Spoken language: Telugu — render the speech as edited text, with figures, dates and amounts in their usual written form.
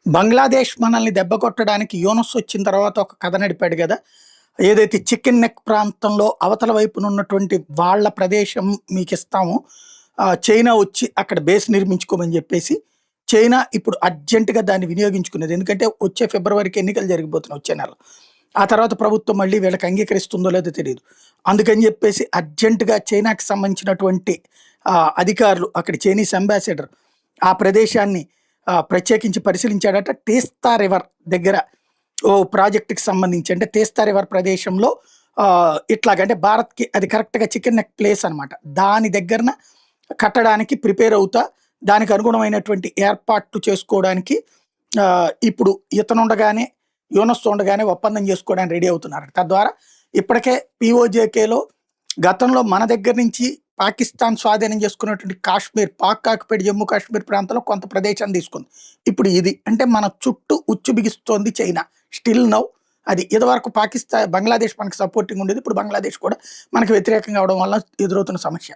బంగ్లాదేశ్ మనల్ని దెబ్బ కొట్టడానికి యూనస్ వచ్చిన తర్వాత ఒక కథ నడిపాడు గదా! ఏదైతే చికెన్ నెక్ ప్రాంతంలో అవతల వైపున ఉన్నటువంటి వాళ్ళ ప్రదేశం మీకిస్తాము. చైనా వచ్చి అక్కడ బేస్ నిర్మించుకోమని జెప్పేసి, చైనా ఇప్పుడు అర్జెంట్‌గా దాన్ని వినియోగించుకున్నది. ఎందుకంటే వచ్చే ఫిబ్రవరికి ఎన్నికలు జరిగిపోతున్నాయి వచ్చే నెల. ఆ తర్వాత ప్రభుత్వం మళ్ళీ వీళ్ళకి అంగీకరిస్తుందో లేదో తెలీదు. అందుకని జెప్పేసి అర్జెంట్‌గా చైనాకి సంబంధించినటువంటి అధికారులు అక్కడ చైనీస్ అంబాసిడర్ ఆ ప్రదేశాన్ని ప్రత్యేకించి పరిశీలించాడట. తీస్తా రివర్ దగ్గర ఓ ప్రాజెక్ట్‌కి సంబంధించి అంటే తీస్తా రివర్ ప్రదేశంలో ఇట్లాగంటే భారత్‌కి అది కరెక్ట్‌గా చికెన్ నెక్ ప్లేస్ అనమాట. దాని దగ్గరన కట్టడానికి ప్రిపేర్ అవుతా, దానికి అనుగుణమైనటువంటి ఏర్పాట్లు చేసుకోవడానికి ఇప్పుడు ఇతనుండగానే యూనస్ ఉండగానే ఒప్పందం చేసుకోవడానికి రెడీ అవుతున్నారు. తద్వారా ఇప్పటికే పీఓజేకేలో గతంలో మన దగ్గర నుంచి పాకిస్తాన్ స్వాధీనం చేసుకున్నటువంటి కాశ్మీర్, పాక్ ఆక్యుపైడ్ జమ్మూ కాశ్మీర్ ప్రాంతంలో కొంత ప్రదేశాన్ని తీసుకుంది. ఇప్పుడు ఇది అంటే మన చుట్టూ ఉచ్చు బిగిస్తోంది చైనా. స్టిల్ నౌ అది ఇదివరకు బంగ్లాదేశ్ మనకు సపోర్టింగ్ ఉండేది. ఇప్పుడు బంగ్లాదేశ్ కూడా మనకు వ్యతిరేకంగా అవడం వల్ల ఎదురవుతున్న సమస్య.